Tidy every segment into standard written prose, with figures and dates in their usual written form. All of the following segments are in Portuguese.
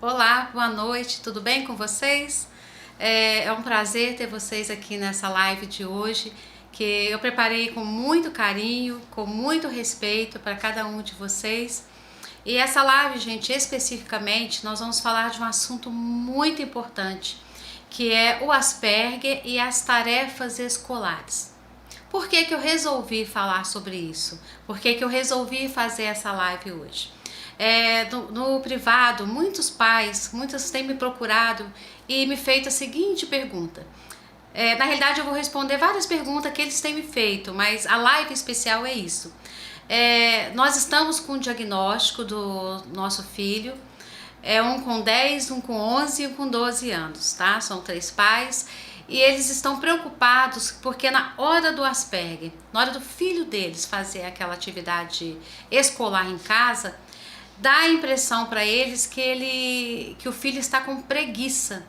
Olá, boa noite, tudo bem com vocês? É um prazer ter vocês aqui nessa live de hoje, que eu preparei com muito carinho, com muito respeito para cada um de vocês. E essa live, gente, especificamente, nós vamos falar de um assunto muito importante, que é o Asperger e as tarefas escolares. Por que que eu resolvi falar sobre isso? Por que que eu resolvi fazer essa live hoje? No privado, muitos pais, muitos têm me procurado e me feito a seguinte pergunta. Na realidade, eu vou responder várias perguntas que eles têm me feito, mas a live especial é isso. Nós estamos com o diagnóstico do nosso filho, um com 10, um com 11 e um com 12 anos, tá? São 3 pais e eles estão preocupados porque na hora do Asperger, na hora do filho deles fazer aquela atividade escolar em casa, dá a impressão para eles que o filho está com preguiça,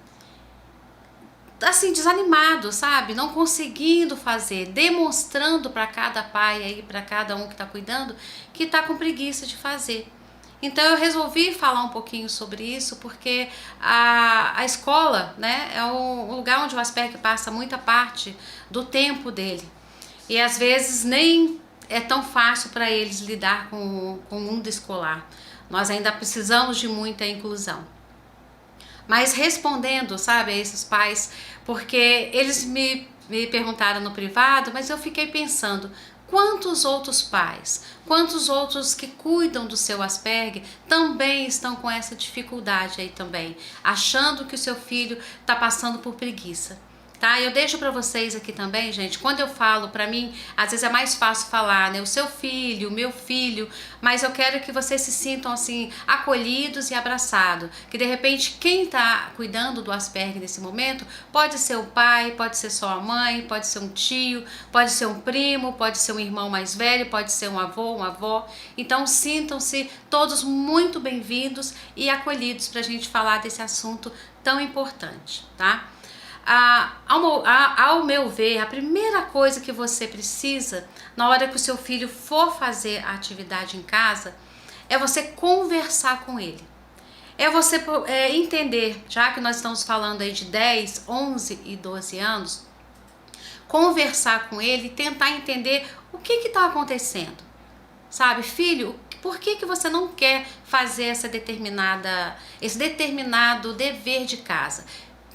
assim, desanimado, sabe? Não conseguindo fazer, demonstrando para cada pai aí, para cada um que está cuidando, que está com preguiça de fazer. Então eu resolvi falar um pouquinho sobre isso porque a escola, né, é um lugar onde o Asperger passa muita parte do tempo dele. E às vezes nem é tão fácil para eles lidar com o mundo escolar. Nós ainda precisamos de muita inclusão. Mas respondendo, sabe, a esses pais, porque eles me perguntaram no privado, mas eu fiquei pensando, quantos outros pais, quantos outros que cuidam do seu Asperger também estão com essa dificuldade aí também, achando que o seu filho está passando por preguiça. Tá? Eu deixo para vocês aqui também, gente, quando eu falo, para mim, às vezes é mais fácil falar, né, o seu filho, o meu filho, mas eu quero que vocês se sintam assim, acolhidos e abraçados, que de repente quem tá cuidando do Asperger nesse momento, pode ser o pai, pode ser só a mãe, pode ser um tio, pode ser um primo, pode ser um irmão mais velho, pode ser um avô, uma avó, então sintam-se todos muito bem-vindos e acolhidos pra gente falar desse assunto tão importante, tá? Ao meu ver, a primeira coisa que você precisa na hora que o seu filho for fazer a atividade em casa é você conversar com ele. É você entender, já que nós estamos falando aí de 10, 11 e 12 anos, conversar com ele e tentar entender o que está acontecendo. Sabe, filho, por que você não quer fazer esse determinado dever de casa?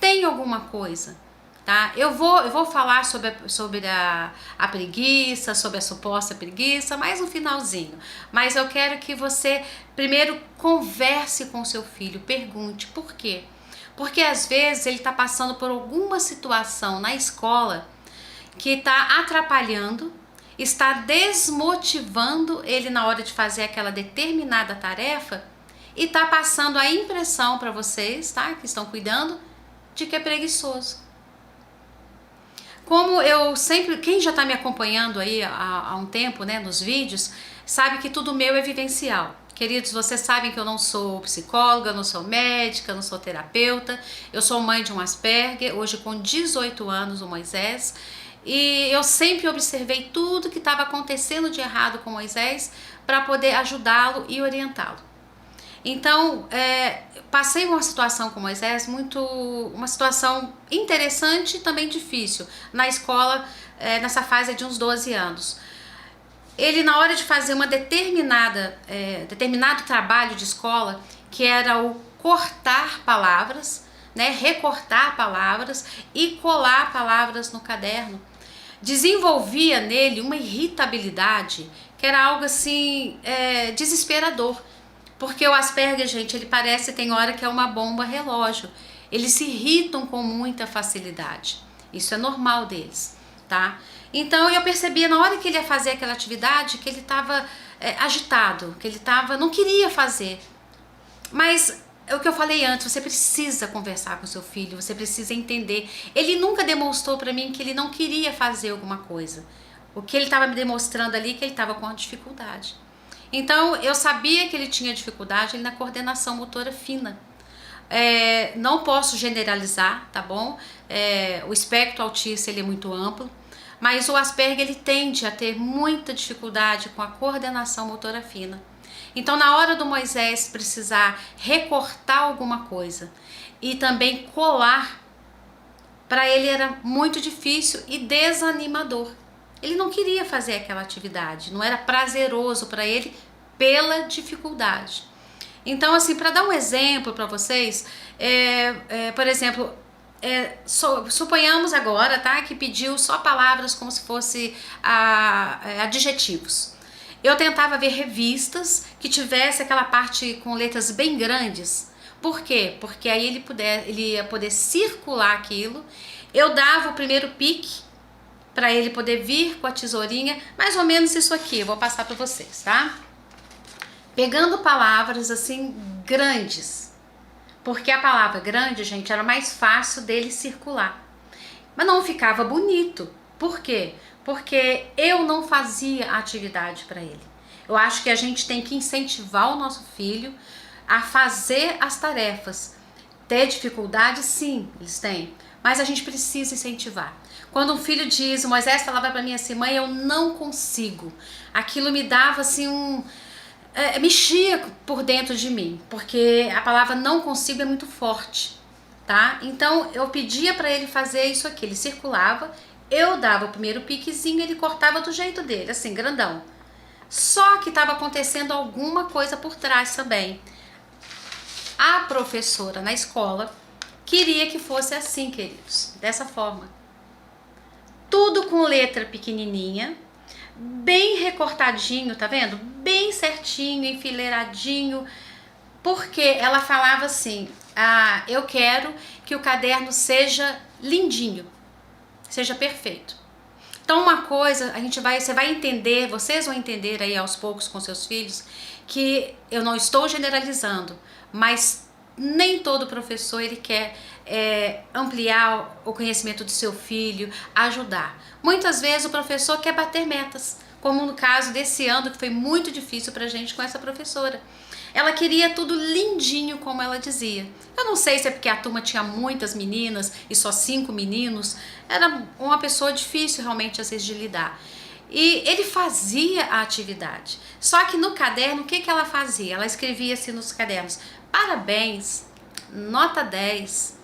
Tem alguma coisa, tá? Eu vou falar sobre a preguiça, sobre a suposta preguiça, mais no finalzinho. Mas eu quero que você primeiro converse com seu filho, pergunte por quê. Porque às vezes ele está passando por alguma situação na escola que está atrapalhando, está desmotivando ele na hora de fazer aquela determinada tarefa e está passando a impressão para vocês, tá? Que estão cuidando, de que é preguiçoso. Como eu sempre, quem já está me acompanhando aí há um tempo, né, nos vídeos, sabe que tudo meu é vivencial. Queridos, vocês sabem que eu não sou psicóloga, não sou médica, não sou terapeuta, eu sou mãe de um Asperger, hoje com 18 anos, o Moisés, e eu sempre observei tudo que estava acontecendo de errado com o Moisés para poder ajudá-lo e orientá-lo. Então, passei uma situação com Moisés, uma situação interessante e também difícil, na escola, nessa fase de uns 12 anos. Ele, na hora de fazer determinado trabalho de escola, que era o cortar palavras, né, recortar palavras e colar palavras no caderno, desenvolvia nele uma irritabilidade que era algo assim, desesperador. Porque o Asperger, gente, ele parece, tem hora que é uma bomba relógio. Eles se irritam com muita facilidade. Isso é normal deles, tá? Então eu percebia na hora que ele ia fazer aquela atividade que ele estava agitado, que ele não queria fazer. Mas é o que eu falei antes, você precisa conversar com seu filho, você precisa entender. Ele nunca demonstrou para mim que ele não queria fazer alguma coisa. O que ele estava me demonstrando ali é que ele estava com uma dificuldade. Então, eu sabia que ele tinha dificuldade na coordenação motora fina. Não posso generalizar, tá bom? O espectro autista ele é muito amplo, mas o Asperger ele tende a ter muita dificuldade com a coordenação motora fina. Então, na hora do Moisés precisar recortar alguma coisa e também colar, para ele era muito difícil e desanimador. Ele não queria fazer aquela atividade, não era prazeroso para ele pela dificuldade. Então, assim, para dar um exemplo para vocês, por exemplo, suponhamos agora, tá, que pediu só palavras como se fosse adjetivos. Eu tentava ver revistas que tivesse aquela parte com letras bem grandes. Por quê? Porque aí ele ia poder circular aquilo. Eu dava o primeiro pique para ele poder vir com a tesourinha, mais ou menos isso aqui, eu vou passar para vocês, tá? Pegando palavras assim grandes, porque a palavra grande, gente, era mais fácil dele circular, mas não ficava bonito. Por quê? Porque eu não fazia a atividade para ele. Eu acho que a gente tem que incentivar o nosso filho a fazer as tarefas. Ter dificuldade, sim, eles têm, mas a gente precisa incentivar. Quando um filho diz, o Moisés falava para mim assim, mãe, eu não consigo, aquilo me dava assim mexia por dentro de mim, porque a palavra não consigo é muito forte, tá? Então eu pedia para ele fazer isso aqui, ele circulava, eu dava o primeiro piquezinho, ele cortava do jeito dele, assim, grandão. Só que estava acontecendo alguma coisa por trás também. A professora na escola queria que fosse assim, queridos, dessa forma. Tudo com letra pequenininha, bem recortadinho, tá vendo? Bem certinho, enfileiradinho, porque ela falava assim, eu quero que o caderno seja lindinho, seja perfeito. Então uma coisa, você vai entender, vocês vão entender aí aos poucos com seus filhos, que eu não estou generalizando, mas nem todo professor ele quer ampliar o conhecimento do seu filho, ajudar. Muitas vezes o professor quer bater metas, como no caso desse ano que foi muito difícil pra gente com essa professora. Ela queria tudo lindinho, como ela dizia. Eu não sei se é porque a turma tinha muitas meninas e só 5 meninos. Era uma pessoa difícil realmente às vezes de lidar. E ele fazia a atividade. Só que no caderno, o que ela fazia? Ela escrevia assim nos cadernos, parabéns, nota 10,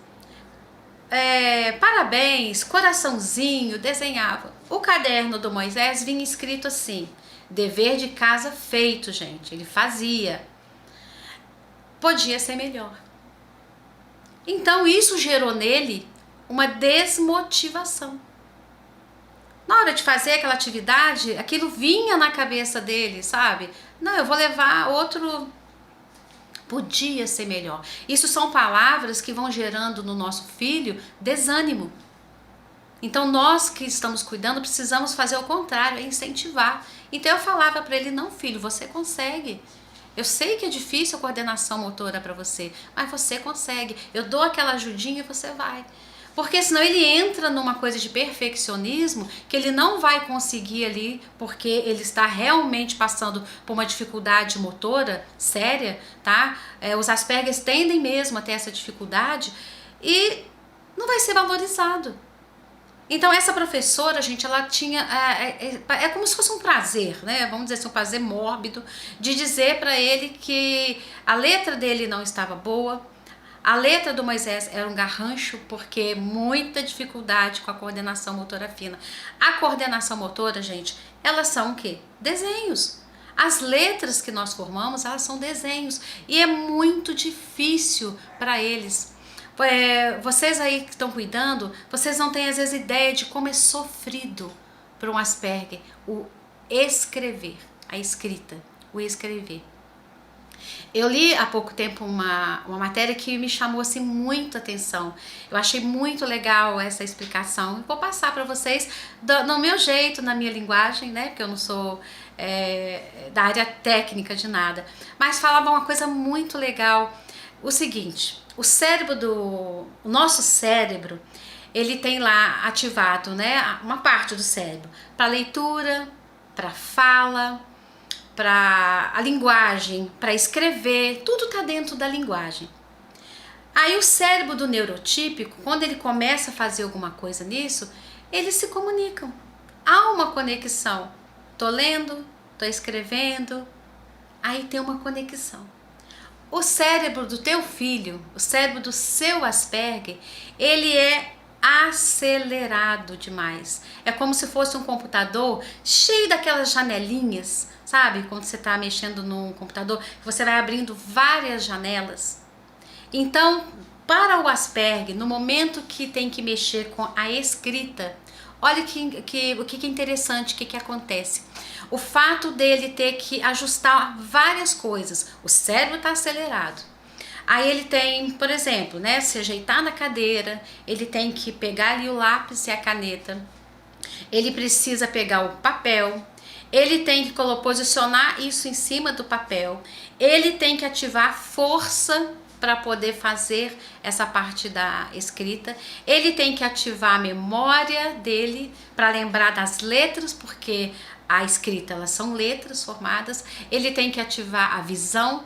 parabéns, coraçãozinho, desenhava. O caderno do Moisés vinha escrito assim, dever de casa feito, gente, ele fazia. Podia ser melhor. Então isso gerou nele uma desmotivação. Na hora de fazer aquela atividade, aquilo vinha na cabeça dele, sabe? Não, eu vou levar outro... Podia ser melhor. Isso são palavras que vão gerando no nosso filho desânimo. Então nós que estamos cuidando precisamos fazer o contrário, incentivar. Então eu falava para ele, não filho, você consegue. Eu sei que é difícil a coordenação motora para você, mas você consegue. Eu dou aquela ajudinha e você vai. Porque senão ele entra numa coisa de perfeccionismo que ele não vai conseguir ali, porque ele está realmente passando por uma dificuldade motora séria, tá? Os Asperger tendem mesmo a ter essa dificuldade e não vai ser valorizado. Então essa professora, gente, ela tinha, é como se fosse um prazer, né? Vamos dizer assim, um prazer mórbido de dizer para ele que a letra dele não estava boa. A letra do Moisés era um garrancho, porque muita dificuldade com a coordenação motora fina. A coordenação motora, gente, elas são o quê? Desenhos. As letras que nós formamos, elas são desenhos. E é muito difícil para eles. Vocês aí que estão cuidando, vocês não têm às vezes ideia de como é sofrido para um Asperger o escrever, a escrita, o escrever. Eu li há pouco tempo uma matéria que me chamou assim muita atenção. Eu achei muito legal essa explicação. Eu vou passar para vocês no meu jeito, na minha linguagem, né? Porque eu não sou da área técnica de nada. Mas falava uma coisa muito legal. O seguinte, o nosso cérebro, ele tem lá ativado, né? Uma parte do cérebro para leitura, para fala, para a linguagem, para escrever, tudo está dentro da linguagem. Aí o cérebro do neurotípico, quando ele começa a fazer alguma coisa nisso, eles se comunicam. Há uma conexão. Tô lendo, tô escrevendo, aí tem uma conexão. O cérebro do teu filho, o cérebro do seu Asperger, ele é acelerado demais. É como se fosse um computador cheio daquelas janelinhas, sabe? Quando você está mexendo num computador, você vai abrindo várias janelas. Então, para o Asperger, no momento que tem que mexer com a escrita, olha o que é interessante, o que acontece. O fato dele ter que ajustar várias coisas, o cérebro está acelerado. Aí ele tem, por exemplo, né, se ajeitar na cadeira, ele tem que pegar ali o lápis e a caneta, ele precisa pegar o papel, ele tem que posicionar isso em cima do papel, ele tem que ativar força para poder fazer essa parte da escrita, ele tem que ativar a memória dele para lembrar das letras, porque a escrita elas são letras formadas, ele tem que ativar a visão.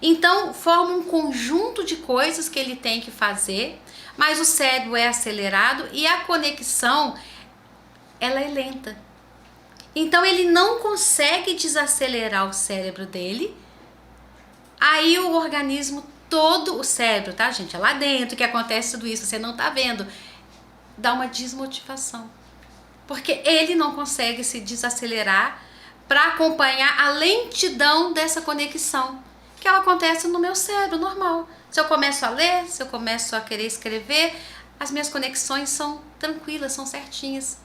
Então forma um conjunto de coisas que ele tem que fazer, mas o cérebro é acelerado e a conexão ela é lenta. Então ele não consegue desacelerar o cérebro dele. Aí o organismo todo, o cérebro, tá, gente? É lá dentro que acontece tudo isso, você não tá vendo. Dá uma desmotivação. Porque ele não consegue se desacelerar para acompanhar a lentidão dessa conexão, que ela acontece no meu cérebro normal. Se eu começo a ler, se eu começo a querer escrever, as minhas conexões são tranquilas, são certinhas.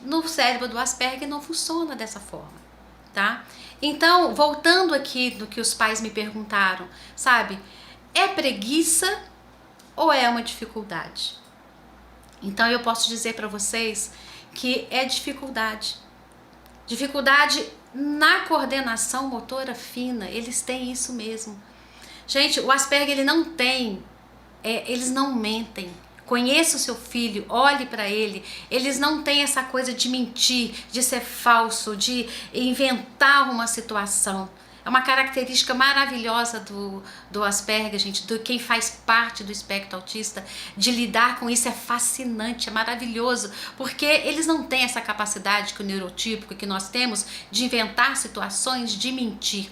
No cérebro do Asperger não funciona dessa forma, tá? Então, voltando aqui do que os pais me perguntaram, sabe? É preguiça ou é uma dificuldade? Então, eu posso dizer para vocês que é dificuldade. Dificuldade na coordenação motora fina, eles têm isso mesmo. Gente, o Asperger ele não tem, eles não mentem. Conheça o seu filho, olhe para ele. Eles não têm essa coisa de mentir, de ser falso, de inventar uma situação. É uma característica maravilhosa do Asperger, gente, de quem faz parte do espectro autista, de lidar com isso é fascinante, é maravilhoso, porque eles não têm essa capacidade que o neurotípico que nós temos de inventar situações, de mentir.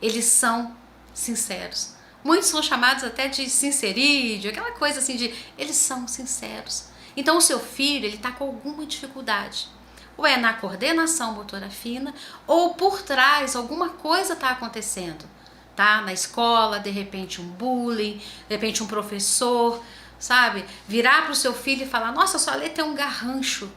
Eles são sinceros. Muitos são chamados até de sincerídeo, aquela coisa assim de eles são sinceros. Então o seu filho ele está com alguma dificuldade, ou é na coordenação motora fina, ou por trás alguma coisa está acontecendo, tá? Na escola, de repente um bullying, de repente um professor, sabe? Virar para o seu filho e falar, nossa, sua letra é um garrancho.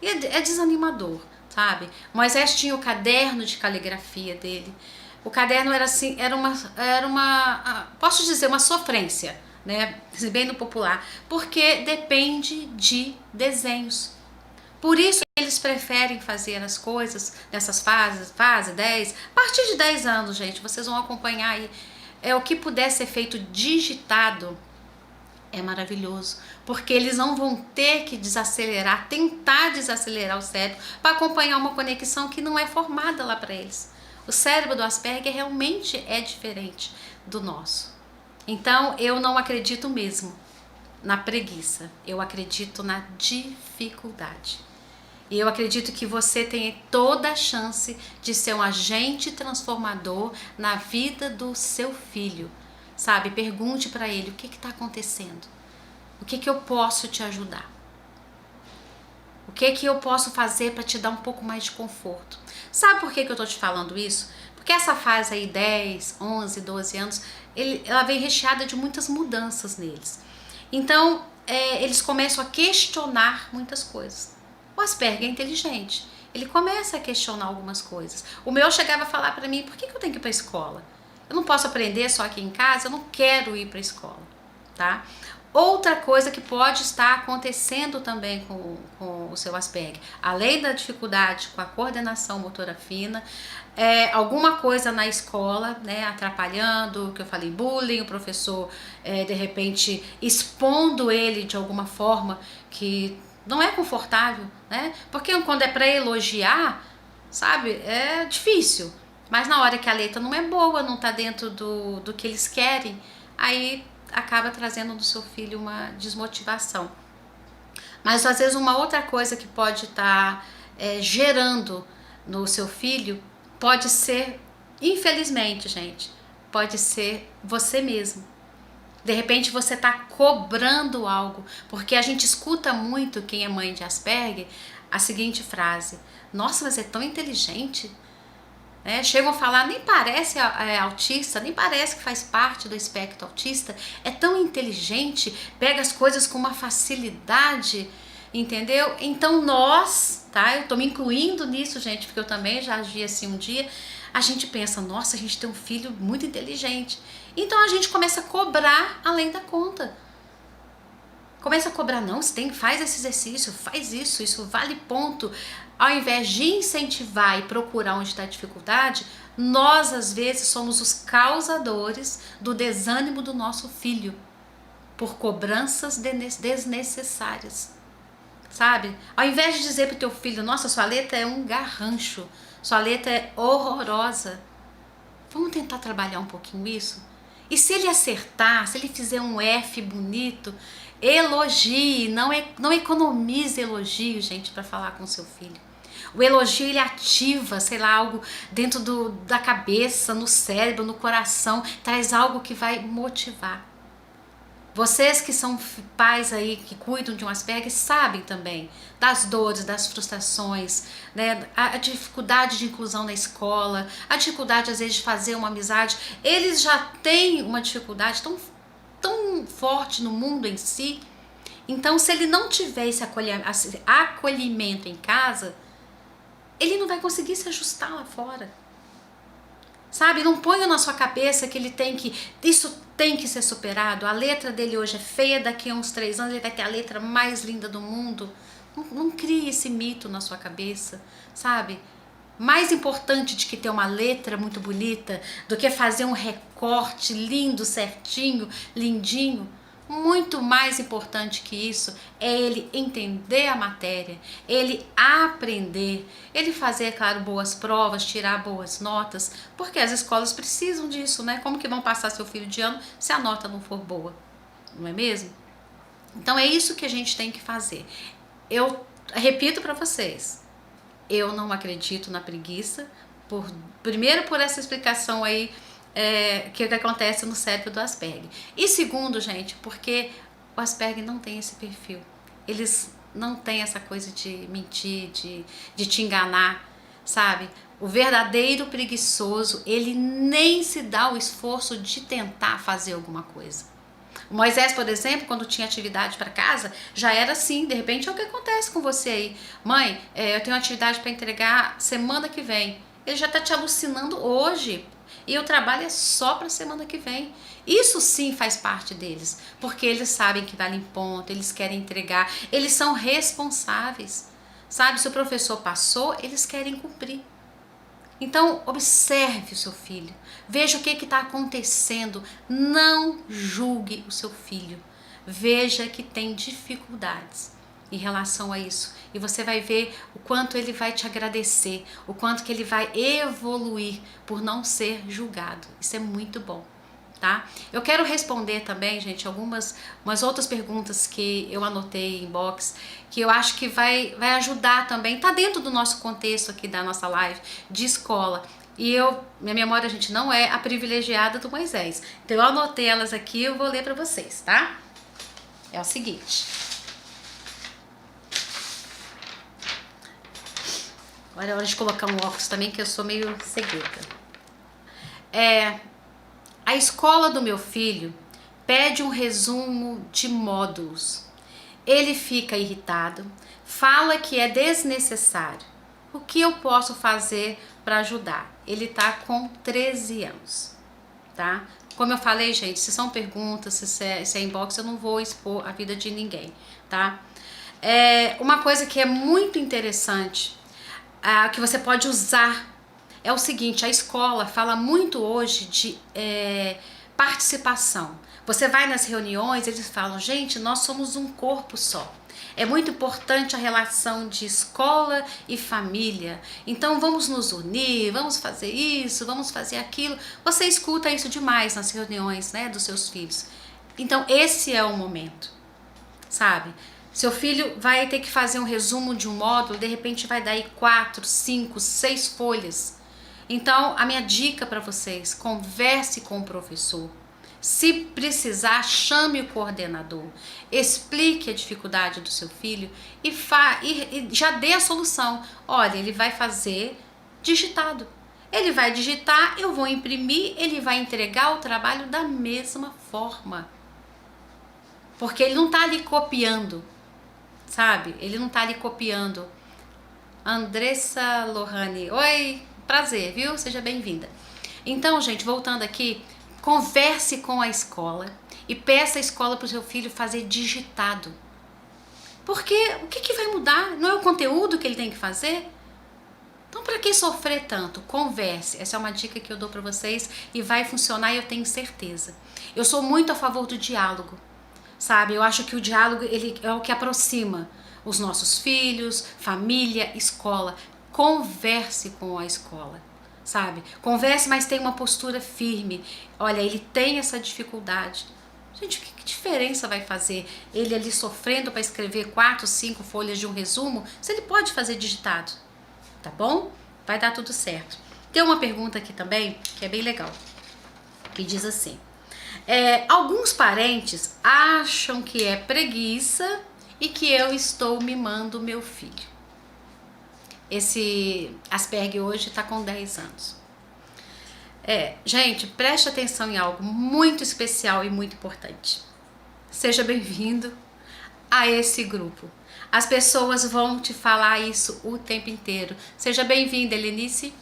E é desanimador, sabe? Moisés tinha o caderno de caligrafia dele. O caderno era assim, era uma, posso dizer, uma sofrência, né? Bem no popular, porque depende de desenhos. Por isso eles preferem fazer as coisas nessas fase 10, a partir de 10 anos, gente, vocês vão acompanhar aí. O que puder ser feito digitado é maravilhoso, porque eles não vão ter que desacelerar, tentar desacelerar o cérebro para acompanhar uma conexão que não é formada lá para eles. O cérebro do Asperger realmente é diferente do nosso. Então, eu não acredito mesmo na preguiça. Eu acredito na dificuldade. E eu acredito que você tem toda a chance de ser um agente transformador na vida do seu filho. Sabe? Pergunte para ele o que está acontecendo. O que eu posso te ajudar? O que eu posso fazer para te dar um pouco mais de conforto? Sabe por que eu tô te falando isso? Porque essa fase aí, 10, 11, 12 anos, ela vem recheada de muitas mudanças neles. Então, eles começam a questionar muitas coisas. O Asperger é inteligente. Ele começa a questionar algumas coisas. O meu chegava a falar para mim, por que eu tenho que ir para a escola? Eu não posso aprender só aqui em casa, eu não quero ir para a escola, tá? Outra coisa que pode estar acontecendo também com o seu Asperger, além da dificuldade com a coordenação motora fina, alguma coisa na escola, né, atrapalhando, que eu falei, bullying, o professor de repente expondo ele de alguma forma que não é confortável, né? Porque quando é para elogiar, sabe, é difícil, mas na hora que a letra não é boa, não tá dentro do que eles querem, aí acaba trazendo no seu filho uma desmotivação. Mas às vezes uma outra coisa que pode estar gerando no seu filho pode ser Infelizmente, gente, pode ser você mesmo. De repente você está cobrando algo, porque a gente escuta muito, quem é mãe de Asperger, a seguinte frase: nossa, mas é tão inteligente. Chegam a falar, nem parece autista, nem parece que faz parte do espectro autista, é tão inteligente, pega as coisas com uma facilidade, entendeu? Então nós, tá? Eu tô me incluindo nisso, gente, porque eu também já agi assim um dia. A gente pensa, nossa, a gente tem um filho muito inteligente. Então a gente começa a cobrar além da conta. Começa a cobrar, não, faz esse exercício, faz isso vale ponto. Ao invés de incentivar e procurar onde está a dificuldade, nós às vezes somos os causadores do desânimo do nosso filho, por cobranças desnecessárias, sabe? Ao invés de dizer para o teu filho, nossa, sua letra é um garrancho, sua letra é horrorosa, vamos tentar trabalhar um pouquinho isso? E se ele acertar, se ele fizer um F bonito, elogie, não economize elogio, gente, para falar com seu filho. O elogio, ele ativa, sei lá, algo dentro da cabeça, no cérebro, no coração, traz algo que vai motivar. Vocês que são pais aí, que cuidam de um Asperger, sabem também das dores, das frustrações, né? A dificuldade de inclusão na escola, a dificuldade às vezes de fazer uma amizade. Eles já têm uma dificuldade tão forte no mundo em si. Então, se ele não tiver esse acolhimento em casa, ele não vai conseguir se ajustar lá fora. Sabe, não ponha na sua cabeça que isso tem que ser superado. A letra dele hoje é feia, daqui a uns 3 anos ele vai ter a letra mais linda do mundo. Não crie esse mito na sua cabeça, sabe? Mais importante de que ter uma letra muito bonita do que fazer um recorte lindo, certinho, lindinho. Muito mais importante que isso é ele entender a matéria, ele aprender, ele fazer, claro, boas provas, tirar boas notas, porque as escolas precisam disso, né? Como que vão passar seu filho de ano se a nota não for boa, não é mesmo? Então é isso que a gente tem que fazer. Eu repito para vocês, eu não acredito na preguiça, primeiro por essa explicação aí, que acontece no cérebro do Asperger. E segundo, gente, porque o Asperger não tem esse perfil. Eles não têm essa coisa de mentir, de te enganar, sabe? O verdadeiro preguiçoso, ele nem se dá o esforço de tentar fazer alguma coisa. O Moisés, por exemplo, quando tinha atividade para casa, já era assim. De repente é o que acontece com você aí. Mãe, eu tenho atividade para entregar semana que vem. Ele já está te alucinando hoje. E o trabalho é só para a semana que vem. Isso sim faz parte deles, porque eles sabem que vale em ponto, eles querem entregar, eles são responsáveis. Sabe, se o professor passou, eles querem cumprir. Então, observe o seu filho, veja o que está acontecendo, não julgue o seu filho, veja que tem dificuldades em relação a isso e você vai ver o quanto ele vai te agradecer, o quanto que ele vai evoluir por não ser julgado. Isso é muito bom, tá? Eu quero responder também, gente, umas outras perguntas que eu anotei em box, que eu acho que vai ajudar também, tá dentro do nosso contexto aqui da nossa live de escola. E minha memória, gente, não é a privilegiada do Moisés. Então eu anotei elas aqui, eu vou ler para vocês, tá? É o seguinte. Agora é hora de colocar um óculos também, que eu sou meio cegueta. A escola do meu filho pede um resumo de módulos. Ele fica irritado, fala que é desnecessário. O que eu posso fazer para ajudar? Ele tá com 13 anos, tá? Como eu falei, gente, se são perguntas, se é inbox, eu não vou expor a vida de ninguém, tá? Uma coisa que é muito interessante, que você pode usar, é o seguinte: a escola fala muito hoje de participação. Você vai nas reuniões, eles falam, gente, nós somos um corpo só. É muito importante a relação de escola e família. Então vamos nos unir, vamos fazer isso, vamos fazer aquilo. Você escuta isso demais nas reuniões, né, dos seus filhos. Então esse é o momento, sabe? Seu filho vai ter que fazer um resumo de um módulo, de repente vai dar aí 4, 5, 6 folhas. Então, a minha dica para vocês, converse com o professor. Se precisar, chame o coordenador, explique a dificuldade do seu filho e já dê a solução. Olha, ele vai fazer digitado. Ele vai digitar, eu vou imprimir, ele vai entregar o trabalho da mesma forma. Porque ele não está ali copiando, sabe? Ele não está ali copiando. Andressa Lohane, oi, prazer, viu? Seja bem-vinda. Então, gente, voltando aqui, converse com a escola e peça a escola para o seu filho fazer digitado. Porque o que vai mudar? Não é o conteúdo que ele tem que fazer? Então, para que sofrer tanto? Converse. Essa é uma dica que eu dou para vocês e vai funcionar, eu tenho certeza. Eu sou muito a favor do diálogo, sabe? Eu acho que o diálogo ele é o que aproxima os nossos filhos, família, escola. Converse com a escola, sabe? Converse, mas tenha uma postura firme. Olha, ele tem essa dificuldade. Gente, que diferença vai fazer ele ali sofrendo para escrever 4, 5 folhas de um resumo, se ele pode fazer digitado? Tá bom? Vai dar tudo certo. Tem uma pergunta aqui também, que é bem legal, que diz assim: alguns parentes acham que é preguiça e que eu estou mimando meu filho. Esse Asperger hoje está com 10 anos. Gente, preste atenção em algo muito especial e muito importante. Seja bem-vindo a esse grupo. As pessoas vão te falar isso o tempo inteiro. Seja bem-vinda, Helenice.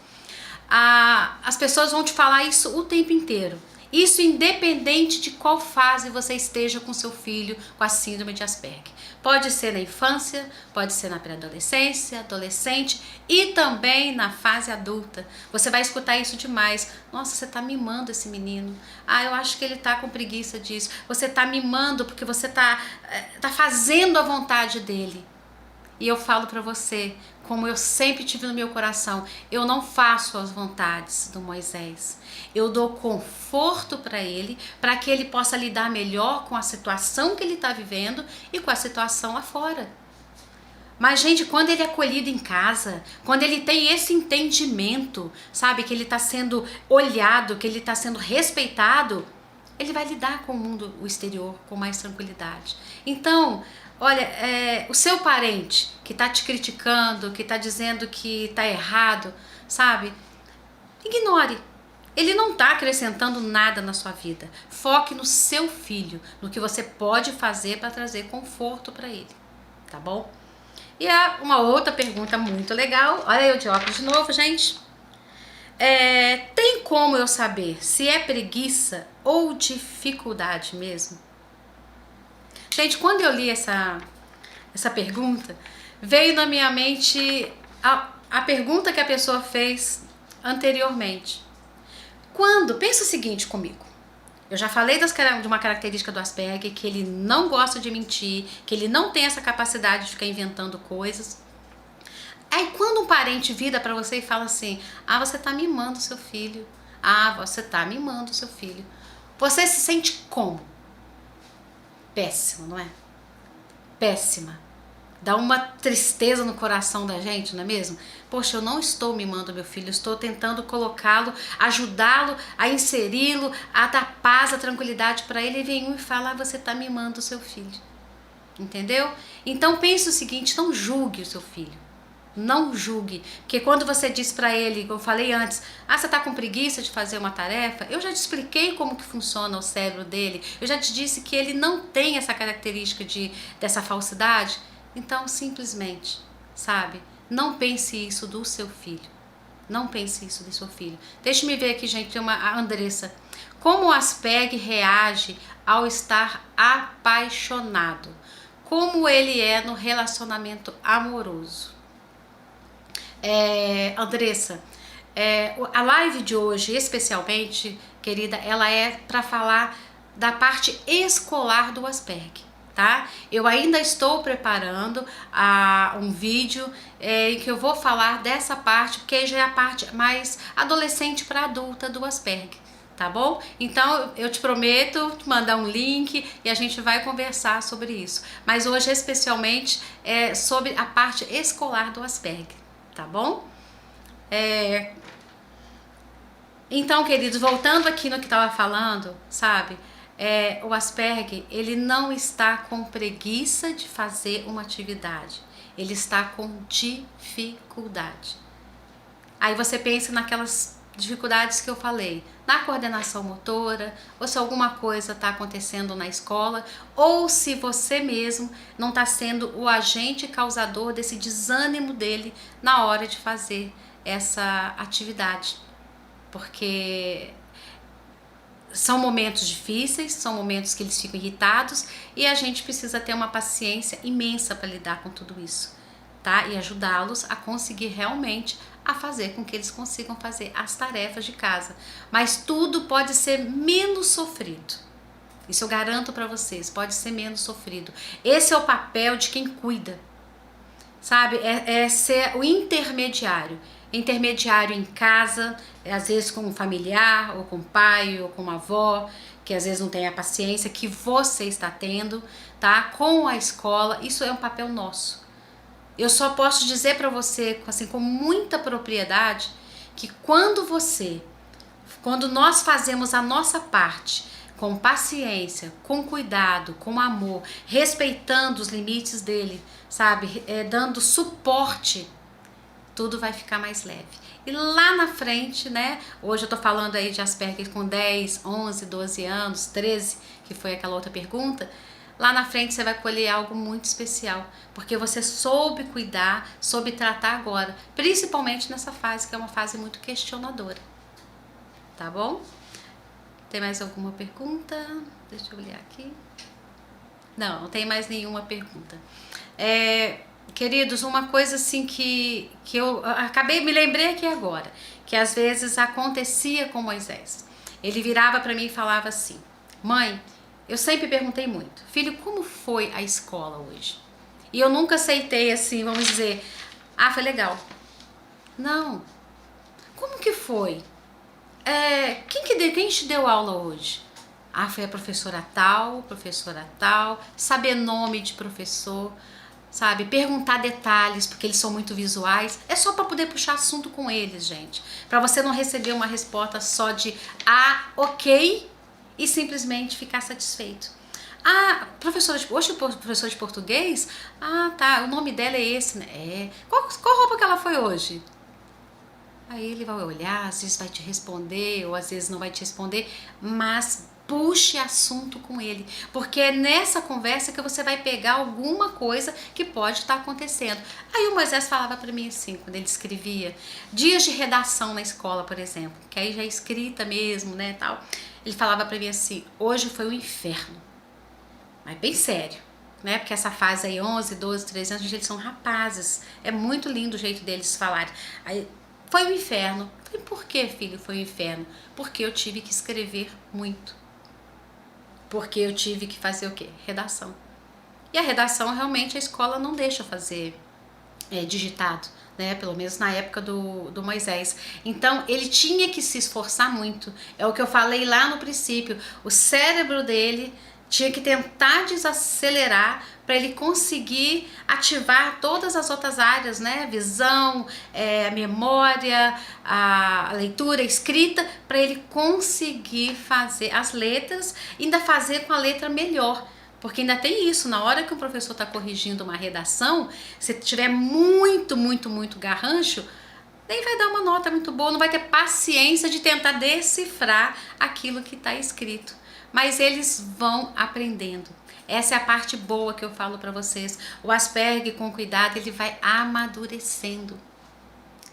As pessoas vão te falar isso o tempo inteiro. Isso independente de qual fase você esteja com seu filho com a síndrome de Asperger. Pode ser na infância, pode ser na pré-adolescência, adolescente e também na fase adulta. Você vai escutar isso demais. Nossa, você tá mimando esse menino. Eu acho que ele tá com preguiça disso. Você tá mimando porque você tá fazendo a vontade dele. E eu falo pra você, como eu sempre tive no meu coração, eu não faço as vontades do Moisés. Eu dou conforto para que ele possa lidar melhor com a situação que ele está vivendo e com a situação lá fora. Mas, gente, quando ele é acolhido em casa, quando ele tem esse entendimento, sabe, que ele está sendo olhado, que ele está sendo respeitado, ele vai lidar com o mundo, o exterior, com mais tranquilidade. Então, olha, o seu parente que está te criticando, que está dizendo que está errado, sabe, ignore. Ele não está acrescentando nada na sua vida. Foque no seu filho, no que você pode fazer para trazer conforto para ele, tá bom? E uma outra pergunta muito legal. Olha eu de óculos de novo, gente. Tem como eu saber se é preguiça ou dificuldade mesmo? Gente, quando eu li essa pergunta, veio na minha mente a pergunta que a pessoa fez anteriormente. Pensa o seguinte comigo, eu já falei de uma característica do Asperger, que ele não gosta de mentir, que ele não tem essa capacidade de ficar inventando coisas. Aí quando um parente vira pra você e fala assim, você tá mimando seu filho, você tá mimando seu filho, você se sente como? Péssimo, não é? Péssima. Dá uma tristeza no coração da gente, não é mesmo? Poxa, eu não estou mimando meu filho, eu estou tentando colocá-lo, ajudá-lo a inseri-lo, a dar paz, a tranquilidade para ele, e vem um e fala, você está mimando o seu filho. Entendeu? Então pense o seguinte, não julgue o seu filho. Não julgue, porque quando você diz para ele, como eu falei antes, você está com preguiça de fazer uma tarefa, eu já te expliquei como que funciona o cérebro dele, eu já te disse que ele não tem essa característica dessa falsidade. Então, simplesmente, sabe, não pense isso do seu filho. Não pense isso do seu filho. Deixa-me ver aqui, gente, tem a Andressa. Como o Asperger reage ao estar apaixonado? Como ele é no relacionamento amoroso? Andressa, a live de hoje, especialmente, querida, ela é para falar da parte escolar do Asperger. Tá? Eu ainda estou preparando um vídeo em que eu vou falar dessa parte, porque já é a parte mais adolescente para adulta do Asperger, tá bom? Então eu te prometo te mandar um link e a gente vai conversar sobre isso. Mas hoje especialmente é sobre a parte escolar do Asperger, tá bom? Então, queridos, voltando aqui no que estava falando, sabe? O Asperger, ele não está com preguiça de fazer uma atividade. Ele está com dificuldade. Aí você pensa naquelas dificuldades que eu falei, na coordenação motora, ou se alguma coisa está acontecendo na escola, ou se você mesmo não está sendo o agente causador desse desânimo dele na hora de fazer essa atividade. Porque são momentos difíceis, são momentos que eles ficam irritados e a gente precisa ter uma paciência imensa para lidar com tudo isso, tá? E ajudá-los a conseguir realmente a fazer com que eles consigam fazer as tarefas de casa. Mas tudo pode ser menos sofrido. Isso eu garanto para vocês, pode ser menos sofrido. Esse é o papel de quem cuida, sabe? É ser o intermediário. Intermediário em casa, às vezes com um familiar, ou com o pai, ou com uma avó, que às vezes não tem a paciência que você está tendo, tá? Com a escola, isso é um papel nosso. Eu só posso dizer para você, assim, com muita propriedade, que quando nós fazemos a nossa parte, com paciência, com cuidado, com amor, respeitando os limites dele, sabe? Dando suporte, tudo vai ficar mais leve. E lá na frente, né? Hoje eu tô falando aí de Asperger com 10, 11, 12 anos, 13, que foi aquela outra pergunta. Lá na frente você vai colher algo muito especial, porque você soube cuidar, soube tratar agora, principalmente nessa fase, que é uma fase muito questionadora. Tá bom? Tem mais alguma pergunta? Deixa eu olhar aqui. Não tem mais nenhuma pergunta. Queridos, uma coisa assim que eu me lembrei aqui agora, que às vezes acontecia com Moisés. Ele virava para mim e falava assim: mãe, eu sempre perguntei muito, filho, como foi a escola hoje? E eu nunca aceitei assim, vamos dizer, foi legal. Não. Como que foi? Quem te deu aula hoje? Foi a professora tal, saber nome de professor, sabe? Perguntar detalhes, porque eles são muito visuais. É só para poder puxar assunto com eles, gente. Para você não receber uma resposta só de ok, e simplesmente ficar satisfeito. Hoje professor de português? Tá, o nome dela é esse, né? Qual roupa que ela foi hoje? Aí ele vai olhar, às vezes vai te responder, ou às vezes não vai te responder, mas puxe assunto com ele, porque é nessa conversa que você vai pegar alguma coisa que pode estar acontecendo. Aí o Moisés falava para mim assim, quando ele escrevia dias de redação na escola, por exemplo, que aí já é escrita mesmo, né, tal. Ele falava para mim assim: hoje foi um inferno, mas bem sério, né? Porque essa fase aí, 11, 12, 13 anos, eles são rapazes, é muito lindo o jeito deles falarem. Aí, foi um inferno. Eu falei: por que, filho, foi um inferno? Porque eu tive que escrever muito. Porque eu tive que fazer o quê? Redação. E a redação, realmente, a escola não deixa fazer digitado, né? Pelo menos na época do Moisés. Então, ele tinha que se esforçar muito. É o que eu falei lá no princípio. O cérebro dele tinha que tentar desacelerar para ele conseguir ativar todas as outras áreas, né? Visão, a memória, a leitura, a escrita, para ele conseguir fazer as letras e ainda fazer com a letra melhor. Porque ainda tem isso, na hora que o professor está corrigindo uma redação, se tiver muito garrancho, nem vai dar uma nota muito boa, não vai ter paciência de tentar decifrar aquilo que está escrito. Mas eles vão aprendendo. Essa é a parte boa que eu falo para vocês. O Asperger, com cuidado, ele vai amadurecendo.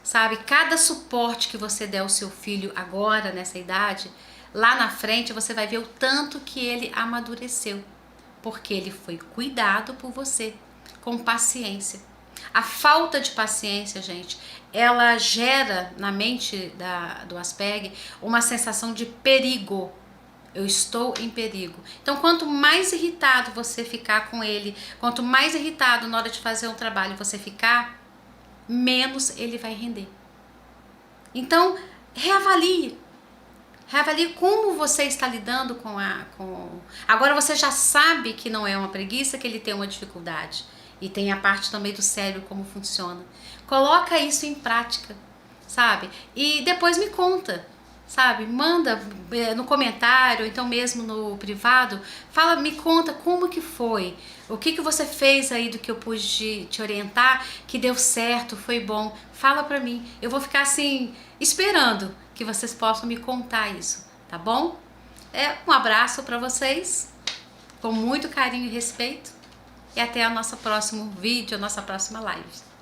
Sabe, cada suporte que você der ao seu filho agora, nessa idade, lá na frente você vai ver o tanto que ele amadureceu. Porque ele foi cuidado por você, com paciência. A falta de paciência, gente, ela gera na mente do Asperger uma sensação de perigo. Eu estou em perigo. Então, quanto mais irritado você ficar com ele, quanto mais irritado na hora de fazer um trabalho você ficar, menos ele vai render. Então, reavalie. Reavalie como você está lidando com Agora você já sabe que não é uma preguiça, que ele tem uma dificuldade. E tem a parte também do cérebro, como funciona. Coloca isso em prática, sabe? E depois me conta. sabe? Manda no comentário, então mesmo no privado, fala, me conta como que foi, o que você fez aí do que eu pude te orientar, que deu certo, foi bom, fala pra mim, eu vou ficar assim, esperando que vocês possam me contar isso, tá bom? Um abraço pra vocês, com muito carinho e respeito, e até o nosso próximo vídeo, a nossa próxima live.